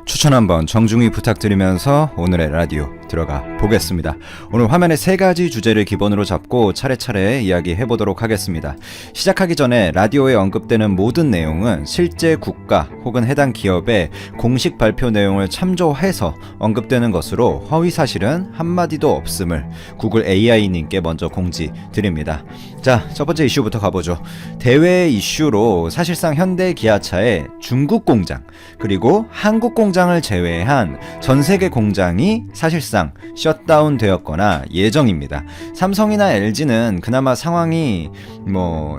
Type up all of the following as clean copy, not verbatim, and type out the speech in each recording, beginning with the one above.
추천 한번 정중히 부탁드리면서 오늘의 라디오 들어가 보겠습니다. 오늘 화면에 세 가지 주제를 기본으로 잡고 차례차례 이야기해보도록 하겠습니다. 시작하기 전에 라디오에 언급되는 모든 내용은 실제 국가 혹은 해당 기업의 공식 발표 내용을 참조해서 언급되는 것으로 허위사실은 한마디도 없음을 구글 AI님께 먼저 공지 드립니다. 자, 첫 번째 이슈부터 가보죠. 대외 이슈로 사실상 현대 기아차의 중국 공장 그리고 한국 공장을 제외한 전 세계 공장이 사실상 셧다운 되었거나 예정입니다. 삼성이나 LG는 그나마 상황이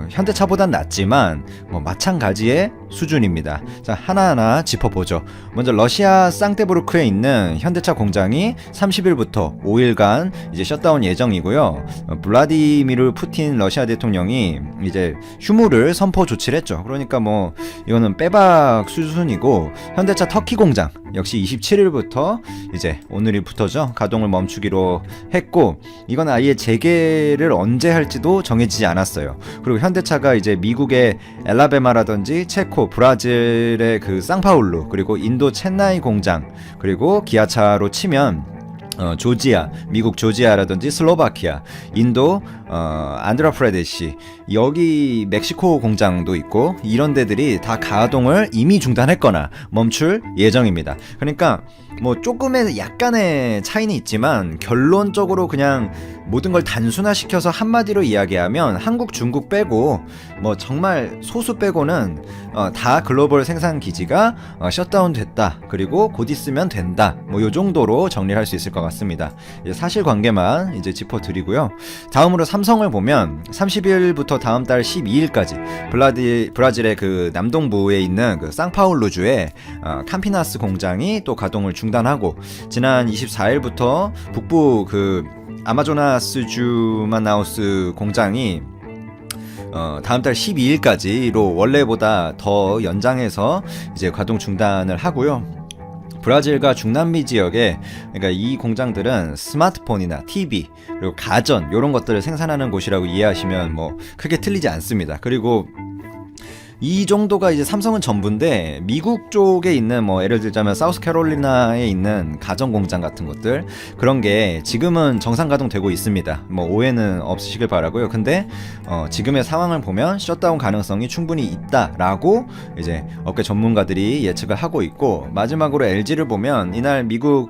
현대차보단 낫지만 마찬가지의 수준입니다. 자, 하나하나 짚어보죠. 먼저 러시아 상테부르크에 있는 현대차 공장이 30일부터 5일간 이제 셧다운 예정이고요. 블라디미르 푸틴 러시아 대통령이 이제 휴무를 선포 조치를 했죠. 그러니까 이거는 빼박 수준이고, 현대차 터키 공장 역시 27일부터 이제 오늘부터죠, 가동을 멈추기로 했고, 이건 아예 재개를 언제 할지도 정해지지 않았어요. 그리고 현대차가 이제 미국의 엘라베마라든지 체코, 브라질의 그 상파울루, 그리고 인도 첸나이 공장, 그리고 기아차로 치면 조지아, 미국 조지아라든지 슬로바키아, 인도 안드라프레데시, 여기 멕시코 공장도 있고, 이런 데들이 다 가동을 이미 중단했거나 멈출 예정입니다. 그러니까 조금의 약간의 차이는 있지만 결론적으로 그냥 모든 걸 단순화시켜서 한마디로 이야기하면 한국, 중국 빼고 정말 소수 빼고는 다 글로벌 생산 기지가 셧다운 됐다, 그리고 곧 있으면 된다, 요 정도로 정리할 수 있을 것 같습니다. 이제 사실관계만 이제 짚어드리고요. 다음으로 삼성을 보면 30일부터 다음 달 12일까지 브라질의 그 남동부에 있는 그 상파울루주의 캠피나스 공장이 또 가동을 중단하고, 지난 24일부터 북부 그 아마조나스주 마나우스 공장이 다음 달 12일까지로 원래보다 더 연장해서 이제 가동 중단을 하고요. 브라질과 중남미 지역에, 그러니까 이 공장들은 스마트폰이나 TV, 그리고 가전, 이런 것들을 생산하는 곳이라고 이해하시면 크게 틀리지 않습니다. 그리고 이 정도가 이제 삼성은 전부인데, 미국 쪽에 있는 예를 들자면 사우스캐롤리나에 있는 가전 공장 같은 것들, 그런 게 지금은 정상 가동되고 있습니다. 오해는 없으시길 바라고요. 근데 지금의 상황을 보면 셧다운 가능성이 충분히 있다라고 이제 업계 전문가들이 예측을 하고 있고, 마지막으로 LG를 보면 이날 미국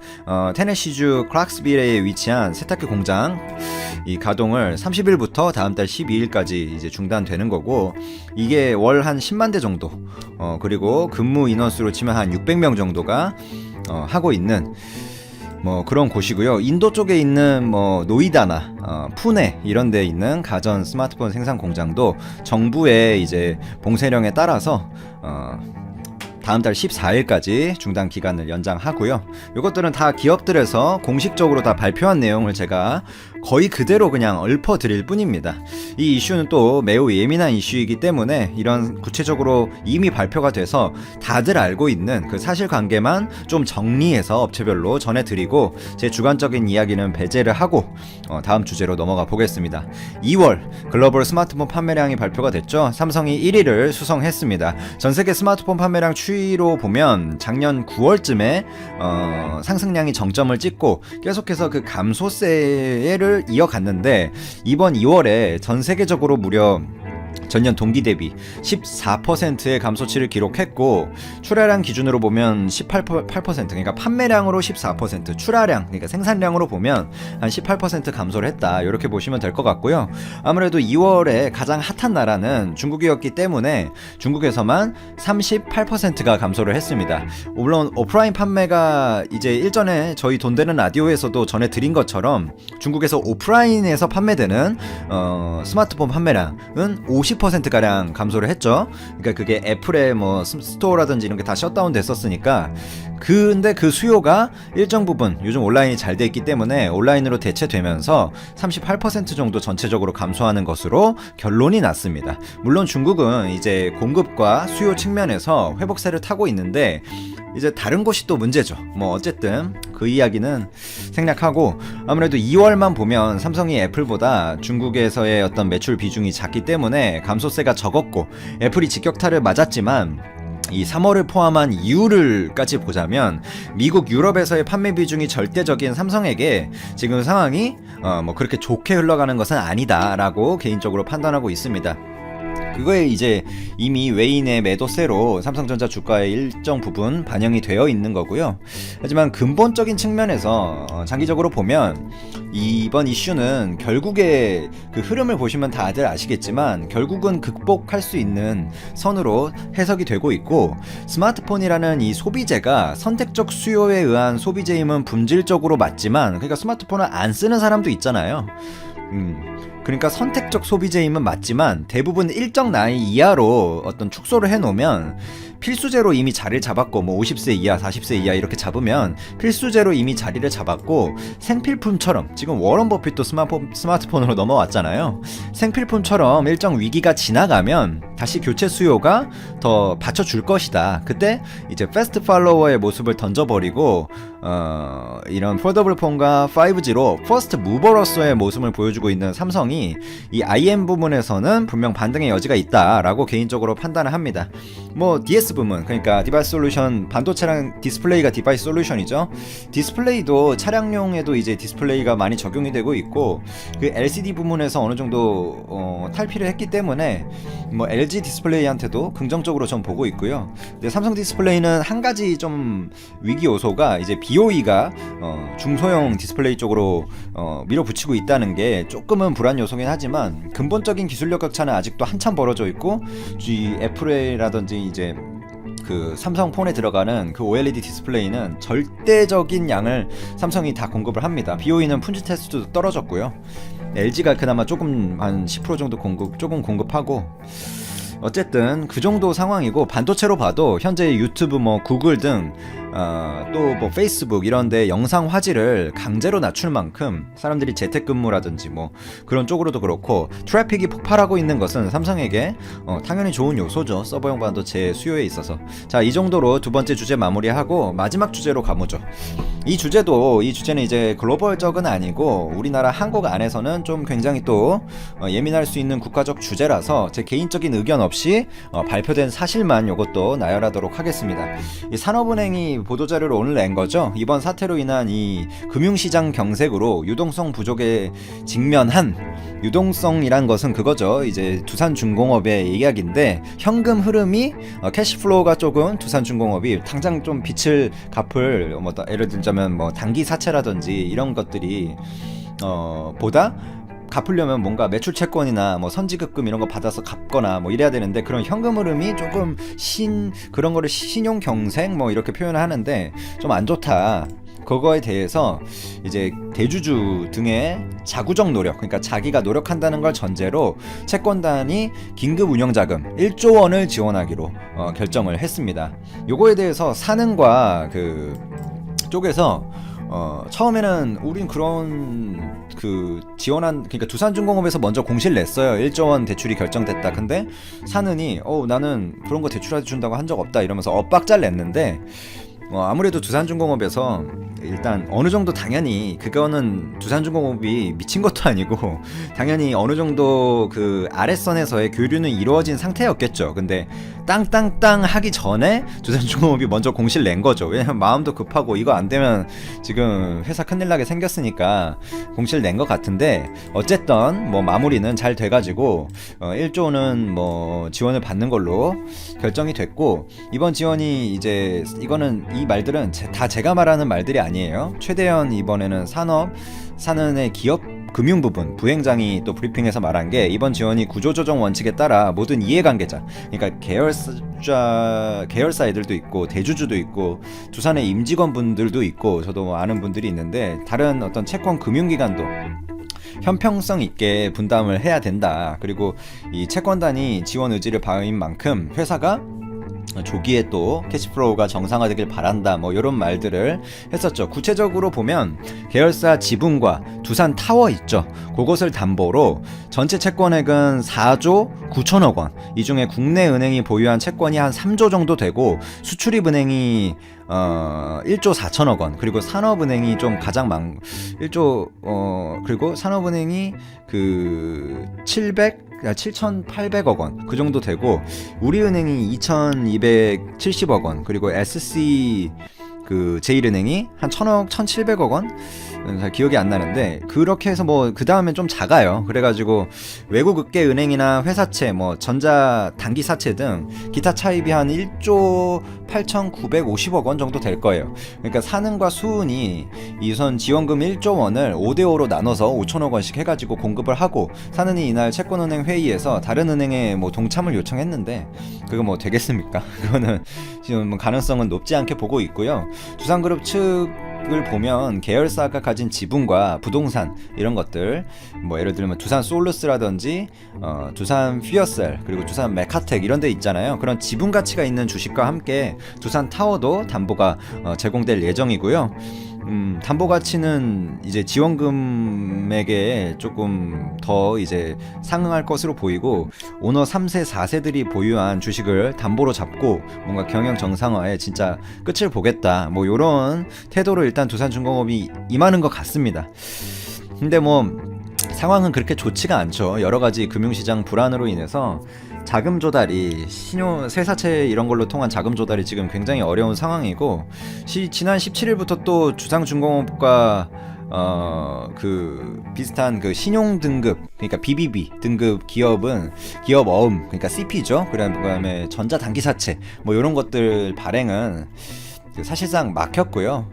테네시주 클락스빌에 위치한 세탁기 공장 이 가동을 30일부터 다음 달 12일까지 이제 중단되는 거고, 이게 월 한 10만 대 정도, 그리고 근무 인원수로 치면 한 600명 정도가 하고 있는 그런 곳이고요. 인도 쪽에 있는 노이다나 푸네 이런 데 있는 가전 스마트폰 생산 공장도 정부의 이제 봉쇄령에 따라서 다음 달 14일까지 중단 기간을 연장하고요. 이것들은 다 기업들에서 공식적으로 다 발표한 내용을 제가 거의 그대로 그냥 읊어드릴 뿐입니다. 이 이슈는 또 매우 예민한 이슈이기 때문에 이런 구체적으로 이미 발표가 돼서 다들 알고 있는 그 사실관계만 좀 정리해서 업체별로 전해드리고, 제 주관적인 이야기는 배제를 하고 다음 주제로 넘어가 보겠습니다. 2월 글로벌 스마트폰 판매량이 발표가 됐죠. 삼성이 1위를 수성했습니다. 전세계 스마트폰 판매량 추이로 보면 작년 9월쯤에 상승량이 정점을 찍고 계속해서 그 감소세를 이어갔는데, 이번 2월에 전 세계적으로 무려 전년 동기 대비 14%의 감소치를 기록했고, 출하량 기준으로 보면 18%, 그러니까 판매량으로 14%, 출하량, 그러니까 생산량으로 보면 한 18% 감소를 했다, 이렇게 보시면 될 것 같고요. 아무래도 2월에 가장 핫한 나라는 중국이었기 때문에 중국에서만 38%가 감소를 했습니다. 물론 오프라인 판매가 이제 일전에 저희 돈 되는 라디오에서도 전해드린 것처럼 중국에서 오프라인에서 판매되는 스마트폰 판매량은 50%가량 감소를 했죠. 그러니까 그게 애플의 스토어라든지 이런 게 다 셧다운 됐었으니까. 근데 그 수요가 일정 부분 요즘 온라인이 잘 돼 있기 때문에 온라인으로 대체되면서 38% 정도 전체적으로 감소하는 것으로 결론이 났습니다. 물론 중국은 이제 공급과 수요 측면에서 회복세를 타고 있는데, 이제 다른 곳이 또 문제죠. 어쨌든 그 이야기는 생략하고, 아무래도 2월만 보면 삼성이 애플보다 중국에서의 어떤 매출 비중이 작기 때문에 감소세가 적었고, 애플이 직격탄을 맞았지만 이 3월을 포함한 이유를까지 보자면 미국 유럽에서의 판매 비중이 절대적인 삼성에게 지금 상황이 뭐 그렇게 좋게 흘러가는 것은 아니다라고 개인적으로 판단하고 있습니다. 그거에 이제 이미 외인의 매도세로 삼성전자 주가의 일정 부분 반영이 되어 있는 거고요. 하지만 근본적인 측면에서 장기적으로 보면 이번 이슈는 결국에 그 흐름을 보시면 다들 아시겠지만 결국은 극복할 수 있는 선으로 해석이 되고 있고, 스마트폰이라는 이 소비재가 선택적 수요에 의한 소비재임은 본질적으로 맞지만, 그러니까 스마트폰을 안 쓰는 사람도 있잖아요. 그러니까 선택적 소비재임은 맞지만 대부분 일정 나이 이하로 어떤 축소를 해놓으면 필수제로 이미 자리를 잡았고, 뭐 50세 이하, 40세 이하 이렇게 잡으면 필수제로 이미 자리를 잡았고, 생필품처럼 지금 워런 버핏도 스마트폰으로 넘어왔잖아요. 생필품처럼 일정 위기가 지나가면 다시 교체 수요가 더 받쳐줄 것이다. 그때 이제 패스트 팔로워의 모습을 던져버리고 이런 폴더블 폰과 5G로 퍼스트 무버로서의 모습을 보여주고 있는 삼성이 이 IM 부분에서는 분명 반등의 여지가 있다라고 개인적으로 판단을 합니다. 뭐 DS 부분, 그러니까 디바이스 솔루션, 반도체랑 디스플레이가 디바이스 솔루션이죠. 디스플레이도 차량용에도 이제 디스플레이가 많이 적용이 되고 있고, 그 LCD 부분에서 어느 정도 탈피를 했기 때문에 뭐 LG 디스플레이한테도 긍정적으로 좀 보고 있고요. 근데 삼성 디스플레이는 한 가지 좀 위기 요소가 이제 BOE가 중소형 디스플레이 쪽으로 밀어붙이고 있다는 게 조금은 불안 요소긴 하지만, 근본적인 기술력 격차는 아직도 한참 벌어져 있고, 애플이라든지 이제 그 삼성폰에 들어가는 그 OLED 디스플레이는 절대적인 양을 삼성이 다 공급을 합니다. BOE는 푼지 테스트도 떨어졌고요. LG가 그나마 조금 한 10% 정도 공급하고, 어쨌든 그 정도 상황이고, 반도체로 봐도 현재 유튜브, 뭐 구글 등 또 뭐 페이스북 이런데 영상 화질을 강제로 낮출 만큼 사람들이 재택근무라든지 뭐 그런 쪽으로도 그렇고 트래픽이 폭발하고 있는 것은 삼성에게 당연히 좋은 요소죠. 서버용 반도체 수요에 있어서. 자, 이 정도로 두 번째 주제 마무리하고 마지막 주제로 가보죠. 이 주제는 이제 글로벌적은 아니고 우리나라 한국 안에서는 좀 굉장히 또 예민할 수 있는 국가적 주제라서 제 개인적인 의견 없이 발표된 사실만 이것도 나열하도록 하겠습니다. 이 산업은행이 보도자료를 오늘 낸 거죠. 이번 사태로 인한 이 금융시장 경색으로 유동성 부족에 직면한, 유동성이란 것은 그거죠. 이제 두산중공업의 이야기인데, 현금 흐름이 캐시플로우가 조금 두산중공업이 당장 좀 빚을 갚을 뭐 예를 들자면 뭐 단기 사채라든지 이런 것들이 보다 갚으려면 뭔가 매출 채권이나 뭐 선지급금 이런 거 받아서 갚거나 뭐 이래야 되는데, 그런 현금 흐름이 조금 그런 거를 신용 경색 뭐 이렇게 표현을 하는데 좀 안 좋다. 그거에 대해서 이제 대주주 등의 자구적 노력, 그러니까 자기가 노력한다는 걸 전제로 채권단이 긴급 운영자금 1조 원을 지원하기로 결정을 했습니다. 요거에 대해서 산은과 그 쪽에서 처음에는 우린 그런 지원한, 그러니까 두산중공업에서 먼저 공시를 냈어요. 1조 원 대출이 결정됐다. 근데 산은이 나는 그런 거 대출해 준다고 한 적 없다 이러면서 엇박자를 냈는데, 아무래도 두산중공업에서 일단 어느 정도 당연히 그거는 두산중공업이 미친 것도 아니고 당연히 어느 정도 그 아랫선에서의 교류는 이루어진 상태였겠죠. 근데 땅땅땅 하기 전에 두산중공업이 먼저 공시를 낸 거죠. 왜냐면 마음도 급하고 이거 안 되면 지금 회사 큰일 나게 생겼으니까 공시를 낸 것 같은데, 어쨌든 뭐 마무리는 잘 돼가지고 1조는 뭐 지원을 받는 걸로 결정이 됐고, 이번 지원이 이제 이 말들은 다 제가 말하는 말들이 아니에요. 최대현 이번에는 산은의 기업 금융 부분 부행장이 또 브리핑에서 말한 게, 이번 지원이 구조조정 원칙에 따라 모든 이해관계자, 그러니까 계열사 애들도 있고 대주주도 있고 두산의 임직원분들도 있고 저도 뭐 아는 분들이 있는데, 다른 어떤 채권 금융기관도 형평성 있게 분담을 해야 된다. 그리고 이 채권단이 지원 의지를 바인 만큼 회사가 조기에 또 캐시플로우가 정상화되길 바란다, 뭐 이런 말들을 했었죠. 구체적으로 보면 계열사 지분과 두산 타워 있죠. 그것을 담보로 전체 채권액은 4조 9천억 원, 이 중에 국내 은행이 보유한 채권이 한 3조 정도 되고, 수출입은행이 1조 4천억 원, 그리고 산업은행이 좀 가장 1조 그리고 산업은행이 그 7,800억 원 그 정도 되고, 우리은행이 2,270억 원, 그리고 SC 그 제일은행이 한 1,000억, 1,700억 원? 잘 기억이 안 나는데, 그렇게 해서 뭐 그 다음엔 좀 작아요. 그래가지고 외국 으깨 은행이나 회사채, 뭐 전자 단기사채 등 기타 차입이 한 1조 8,950억 원 정도 될 거예요. 그러니까 산은과 수은이 이선 지원금 1조 원을 5대5로 나눠서 5천억 원씩 해가지고 공급을 하고, 산은이 이날 채권은행 회의에서 다른 은행에 뭐 동참을 요청했는데 그거 뭐 되겠습니까? 그거는 지금 가능성은 높지 않게 보고 있고요. 두산그룹 측을 보면 계열사가 가진 지분과 부동산 이런 것들, 뭐 예를 들면 두산 솔루스라든지 두산 퓨어셀, 그리고 두산 메카텍 이런 데 있잖아요. 그런 지분 가치가 있는 주식과 함께 두산 타워도 담보가 제공될 예정이고요. 담보 가치는 이제 지원금액에 조금 더 이제 상응할 것으로 보이고, 오너 3세 4세들이 보유한 주식을 담보로 잡고 뭔가 경영 정상화에 진짜 끝을 보겠다, 뭐 요런 태도로 일단 두산중공업이 임하는 것 같습니다. 근데 뭐 상황은 그렇게 좋지가 않죠. 여러 가지 금융시장 불안으로 인해서 자금 조달이, 신용 세사채 이런 걸로 통한 자금 조달이 지금 굉장히 어려운 상황이고, 지난 17일부터 또 두산중공업과 그 비슷한 그 신용 등급, 그러니까 BBB 등급 기업은 기업 어음, 그러니까 CP죠. 그다음에 전자 단기사채 뭐 이런 것들 발행은 사실상 막혔고요.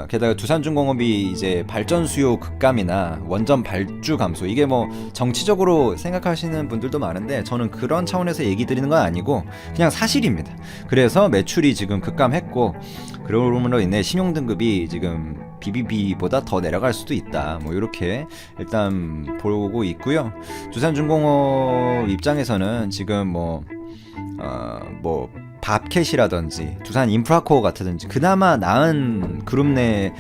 게다가 두산중공업이 이제 발전 수요 급감이나 원전 발주 감소, 이게 뭐 정치적으로 생각하시는 분들도 많은데 저는 그런 차원에서 얘기 드리는 건 아니고 그냥 사실입니다. 그래서 매출이 지금 급감했고, 그러므로 인해 신용 등급이 지금 BBB보다 더 내려갈 수도 있다, 뭐 이렇게 일단 보고 있고요. 두산중공업 입장에서는 지금 뭐 밥캣이라든지 두산 인프라코어 같다든지 그나마 나은 그룹 내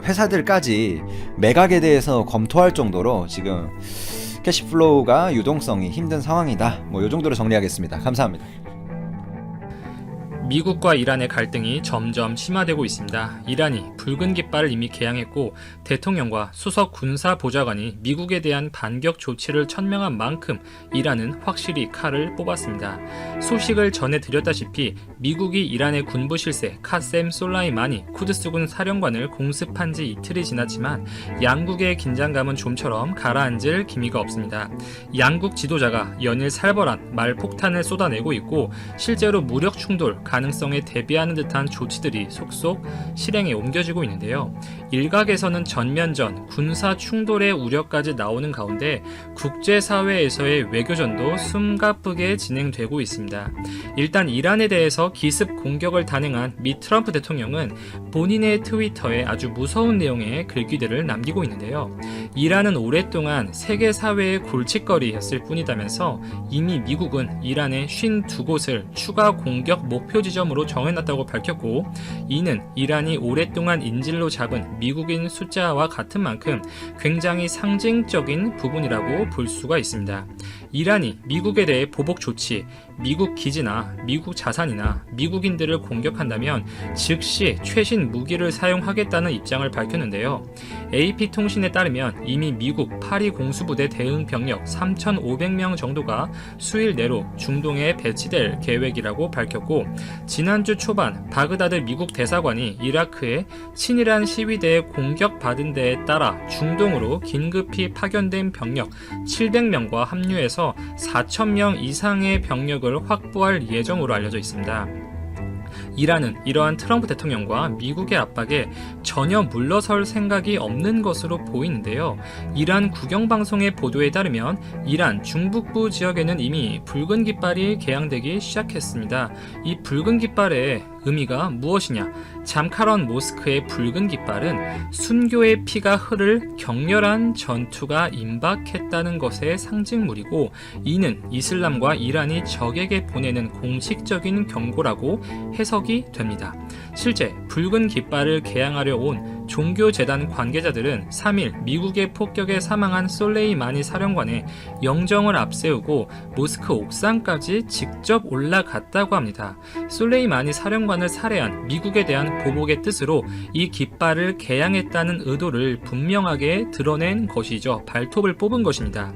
회사들까지 매각에 대해서 검토할 정도로 지금 캐시플로우가 유동성이 힘든 상황이다, 뭐 이 정도로 정리하겠습니다. 감사합니다. 미국과 이란의 갈등이 점점 심화되고 있습니다. 이란이 붉은 깃발을 이미 개양했고, 대통령과 수석 군사보좌관이 미국에 대한 반격 조치를 천명한 만큼 이란은 확실히 칼을 뽑았습니다. 소식을 전해드렸다시피 미국이 이란의 군부 실세 카셈 솔라이마니 쿠드스군 사령관을 공습한 지 이틀이 지났지만 양국의 긴장감은 좀처럼 가라앉을 기미가 없습니다. 양국 지도자가 연일 살벌한 말폭탄을 쏟아내고 있고, 실제로 무력 충돌 가능성에 대비하는 듯한 조치들이 속속 실행에 옮겨지고 있는데요. 일각에서는 전면전, 군사 충돌의 우려까지 나오는 가운데 국제사회에서의 외교전도 숨가쁘게 진행되고 있습니다. 일단 이란에 대해서 기습 공격을 단행한 미 트럼프 대통령은 본인의 트위터에 아주 무서운 내용의 글귀들을 남기고 있는데요. 이란은 오랫동안 세계사회의 골칫거리였을 뿐이다면서 이미 미국은 이란의 52곳을 추가 공격 목표 지점으로 정해놨다고 밝혔고, 이는 이란이 오랫동안 인질로 잡은 미국인 숫자와 같은 만큼 굉장히 상징적인 부분이라고 볼 수가 있습니다. 이란이 미국에 대해 보복 조치, 미국 기지나 미국 자산이나 미국인들을 공격한다면 즉시 최신 무기를 사용하겠다는 입장을 밝혔는데요. AP통신에 따르면 이미 미국 파리 공수부대 대응 병력 3,500명 정도가 수일 내로 중동에 배치될 계획이라고 밝혔고, 지난주 초반 바그다드 미국 대사관이 이라크의 친이란 시위대에 공격받은 데에 따라 중동으로 긴급히 파견된 병력 700명과 합류해서 4,000명 이상의 병력을 확보할 예정으로 알려져 있습니다. 이란은 이러한 트럼프 대통령과 미국의 압박에 전혀 물러설 생각이 없는 것으로 보이는데요. 이란 국영방송의 보도에 따르면 이란 중북부 지역에는 이미 붉은 깃발이 개양되기 시작했습니다. 이 붉은 깃발의 의미가 무엇이냐? 잠카런 모스크의 붉은 깃발은 순교의 피가 흐를 격렬한 전투가 임박했다는 것의 상징물이고, 이는 이슬람과 이란이 적에게 보내는 공식적인 경고라고 해석이 됩니다. 실제 붉은 깃발을 개양하려 온 종교재단 관계자들은 3일 미국의 폭격에 사망한 솔레이마니 사령관의 영정을 앞세우고 모스크 옥상까지 직접 올라갔다고 합니다. 솔레이마니 사령관을 살해한 미국에 대한 보복의 뜻으로 이 깃발을 개양했다는 의도를 분명하게 드러낸 것이죠. 발톱을 뽑은 것입니다.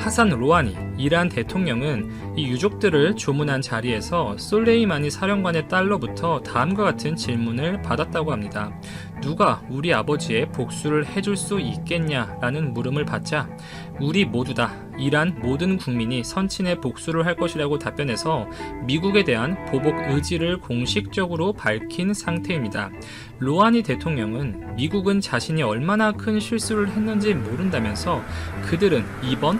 하산 로하니 이란 대통령은 이 유족들을 조문한 자리에서 솔레이마니 사령관의 딸로부터 다음과 같은 질문을 받았다고 합니다. 누가 우리 아버지의 복수를 해줄 수 있겠냐라는 물음을 받자 우리 모두 다 이란 모든 국민이 선친의 복수를 할 것이라고 답변해서 미국에 대한 보복 의지를 공식적으로 밝힌 상태입니다. 로하니 대통령은 미국은 자신이 얼마나 큰 실수를 했는지 모른다면서 그들은 이번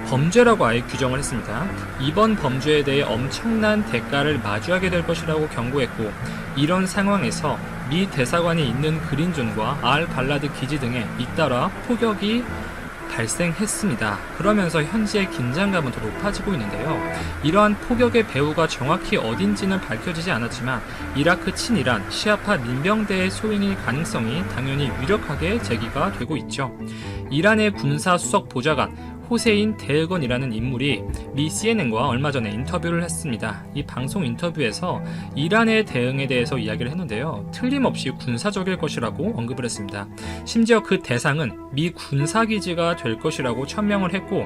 범죄라고 아예 규정을 했습니다. 이번 범죄에 대해 엄청난 대가를 마주하게 될 것이라고 경고했고, 이런 상황에서 미 대사관이 있는 그린존과 알 발라드 기지 등에 잇따라 폭격이 발생했습니다. 그러면서 현지의 긴장감은 더 높아지고 있는데요. 이러한 폭격의 배후가 정확히 어딘지는 밝혀지지 않았지만 이라크 친이란 시아파 민병대의 소행일 가능성이 당연히 유력하게 제기가 되고 있죠. 이란의 군사 수석 보좌관 호세인 데르건이라는 인물이 미 CNN과 얼마 전에 인터뷰를 했습니다. 이 방송 인터뷰에서 이란의 대응에 대해서 이야기를 했는데요. 틀림없이 군사적일 것이라고 언급을 했습니다. 심지어 그 대상은 미 군사기지가 될 것이라고 천명을 했고,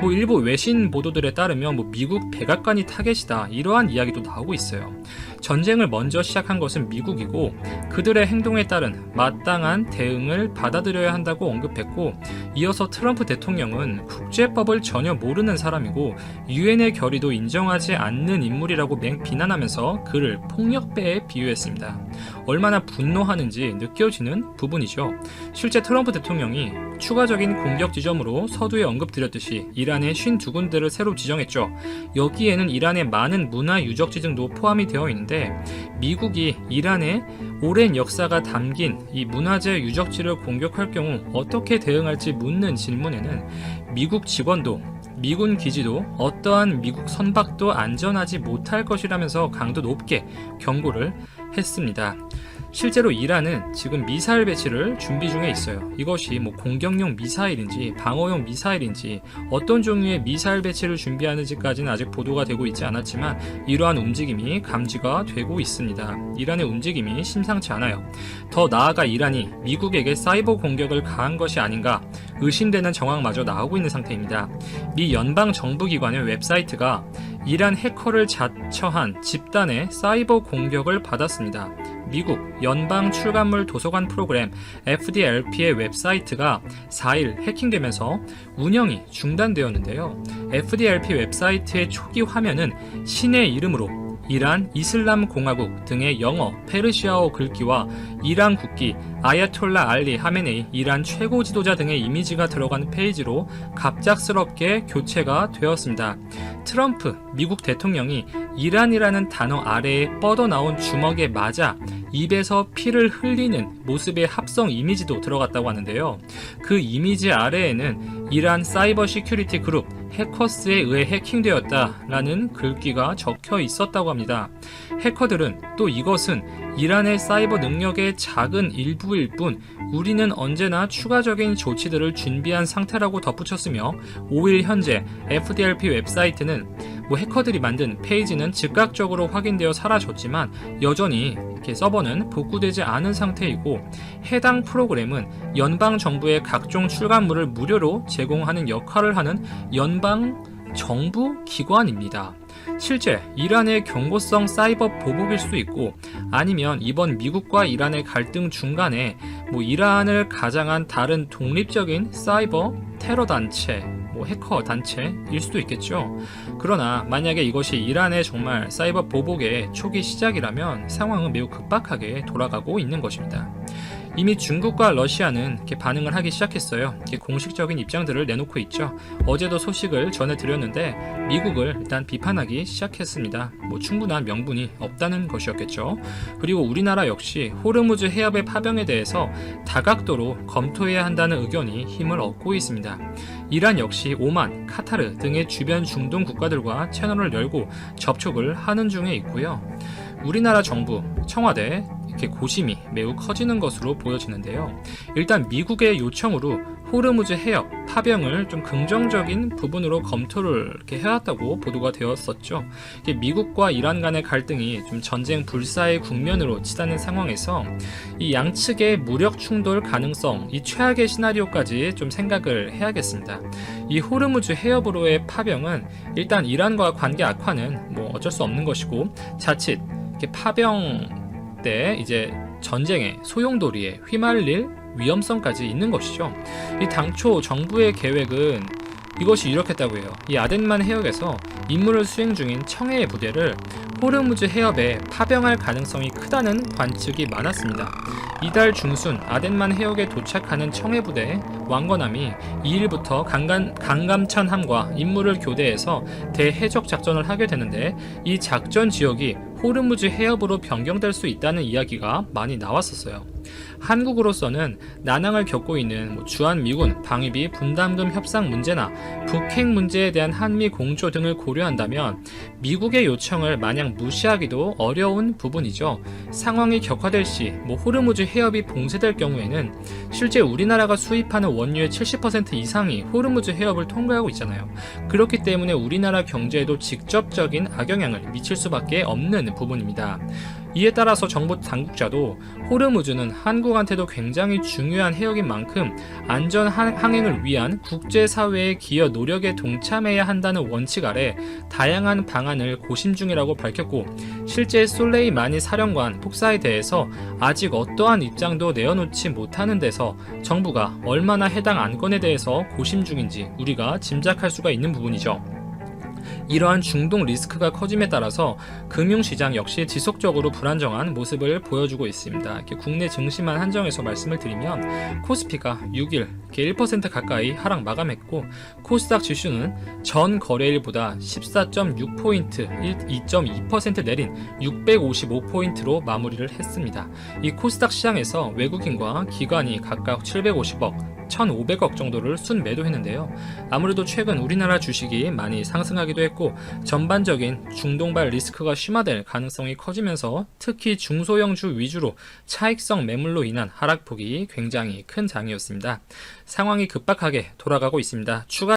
일부 외신 보도들에 따르면 미국 백악관이 타겟이다, 이러한 이야기도 나오고 있어요. 전쟁을 먼저 시작한 것은 미국이고 그들의 행동에 따른 마땅한 대응을 받아들여야 한다고 언급했고, 이어서 트럼프 대통령은 국제법을 전혀 모르는 사람이고 유엔의 결의도 인정하지 않는 인물이라고 맹비난하면서 그를 폭력배에 비유했습니다. 얼마나 분노하는지 느껴지는 부분이죠. 실제 트럼프 대통령이 추가적인 공격 지점으로 서두에 언급드렸듯이 이란의 52군데를 새로 지정했죠. 여기에는 이란의 많은 문화 유적지 등도 포함이 되어 있는데, 미국이 이란의 오랜 역사가 담긴 이 문화재 유적지를 공격할 경우 어떻게 대응할지 묻는 질문에는 미국 직원도 미군 기지도 어떠한 미국 선박도 안전하지 못할 것이라면서 강도 높게 경고를 했습니다. 실제로 이란은 지금 미사일 배치를 준비 중에 있어요. 이것이 공격용 미사일인지 방어용 미사일인지 어떤 종류의 미사일 배치를 준비하는지까지는 아직 보도가 되고 있지 않았지만 이러한 움직임이 감지가 되고 있습니다. 이란의 움직임이 심상치 않아요. 더 나아가 이란이 미국에게 사이버 공격을 가한 것이 아닌가 의심되는 정황마저 나오고 있는 상태입니다. 미 연방정부기관의 웹사이트가 이란 해커를 자처한 집단의 사이버 공격을 받았습니다. 미국 연방 출간물 도서관 프로그램 FDLP의 웹사이트가 4일 해킹되면서 운영이 중단되었는데요. FDLP 웹사이트의 초기 화면은 신의 이름으로 이란 이슬람 공화국 등의 영어, 페르시아어 글귀와 이란 국기, 아야톨라 알리 하메네이 이란 최고 지도자 등의 이미지가 들어간 페이지로 갑작스럽게 교체가 되었습니다. 트럼프 미국 대통령이 이란이라는 단어 아래에 뻗어나온 주먹에 맞아 입에서 피를 흘리는 모습의 합성 이미지도 들어갔다고 하는데요. 그 이미지 아래에는 이란 사이버 시큐리티 그룹 해커스에 의해 해킹되었다라는 글귀가 적혀 있었다고 합니다. 해커들은 또 이것은 이란의 사이버 능력의 작은 일부일 뿐 우리는 언제나 추가적인 조치들을 준비한 상태라고 덧붙였으며 5일 현재 FDLP 웹사이트는 해커들이 만든 페이지는 즉각적으로 확인되어 사라졌지만 여전히 이렇게 서버는 복구되지 않은 상태이고, 해당 프로그램은 연방 정부의 각종 출간물을 무료로 제공하는 역할을 하는 연방 정부 기관입니다. 실제 이란의 경고성 사이버 보복일 수도 있고, 아니면 이번 미국과 이란의 갈등 중간에 이란을 가장한 다른 독립적인 사이버 테러 단체, 해커 단체일 수도 있겠죠. 그러나 만약에 이것이 이란의 정말 사이버 보복의 초기 시작이라면 상황은 매우 급박하게 돌아가고 있는 것입니다. 이미 중국과 러시아는 이렇게 반응을 하기 시작했어요. 이렇게 공식적인 입장들을 내놓고 있죠. 어제도 소식을 전해드렸는데 미국을 일단 비판하기 시작했습니다. 충분한 명분이 없다는 것이었겠죠. 그리고 우리나라 역시 호르무즈 해협의 파병에 대해서 다각도로 검토해야 한다는 의견이 힘을 얻고 있습니다. 이란 역시 오만, 카타르 등의 주변 중동 국가들과 채널을 열고 접촉을 하는 중에 있고요. 우리나라 정부, 청와대, 이렇게 고심이 매우 커지는 것으로 보여지는데요. 일단 미국의 요청으로 호르무즈 해협 파병을 좀 긍정적인 부분으로 검토를 이렇게 해왔다고 보도가 되었었죠. 이게 미국과 이란 간의 갈등이 좀 전쟁 불사의 국면으로 치닫는 상황에서 이 양측의 무력 충돌 가능성, 이 최악의 시나리오까지 좀 생각을 해야겠습니다. 이 호르무즈 해협으로의 파병은 일단 이란과 관계 악화는 뭐 어쩔 수 없는 것이고, 자칫 이렇게 파병 때 이제 전쟁의 소용돌이에 휘말릴 위험성까지 있는 것이죠. 이 당초 정부의 계획은 이것이 이렇겠다고 해요. 이 아덴만 해역에서 임무를 수행 중인 청해의 부대를 호르무즈 해협에 파병할 가능성이 크다는 관측이 많았습니다. 이달 중순 아덴만 해역에 도착하는 청해 부대의 왕건함이 2일부터 강감찬함과 임무를 교대해서 대해적 작전을 하게 되는데, 이 작전 지역이 호르무즈 해협으로 변경될 수 있다는 이야기가 많이 나왔었어요. 한국으로서는 난항을 겪고 있는 주한미군 방위비 분담금 협상 문제나 북핵 문제에 대한 한미 공조 등을 고려한다면 미국의 요청을 마냥 무시하기도 어려운 부분이죠. 상황이 격화될 시 호르무즈 해협이 봉쇄될 경우에는 실제 우리나라가 수입하는 원유의 70% 이상이 호르무즈 해협을 통과하고 있잖아요. 그렇기 때문에 우리나라 경제에도 직접적인 악영향을 미칠 수밖에 없는 부분입니다. 이에 따라서 정부 당국자도 호르무즈는 한국한테도 굉장히 중요한 해역인 만큼 안전 항행을 위한 국제사회의 기여 노력에 동참해야 한다는 원칙 아래 다양한 방안을 고심 중이라고 밝혔고, 실제 솔레이마니 사령관 폭사에 대해서 아직 어떠한 입장도 내어놓지 못하는 데서 정부가 얼마나 해당 안건에 대해서 고심 중인지 우리가 짐작할 수가 있는 부분이죠. 이러한 중동 리스크가 커짐에 따라서 금융시장 역시 지속적으로 불안정한 모습을 보여주고 있습니다. 이렇게 국내 증시만 한정해서 말씀을 드리면 코스피가 6일 1% 가까이 하락 마감했고, 코스닥 지수는 전 거래일보다 14.6포인트 2.2% 내린 655포인트로 마무리를 했습니다. 이 코스닥 시장에서 외국인과 기관이 각각 750억 1,500억 정도를 순매도했는데요. 아무래도 최근 우리나라 주식이 많이 상승하기도 했고, 전반적인 중동발 리스크가 심화될 가능성이 커지면서 특히 중소형주 위주로 차익성 매물로 인한 하락폭이 굉장히 큰 장이었습니다. 상황이 급박하게 돌아가고 있습니다. 추가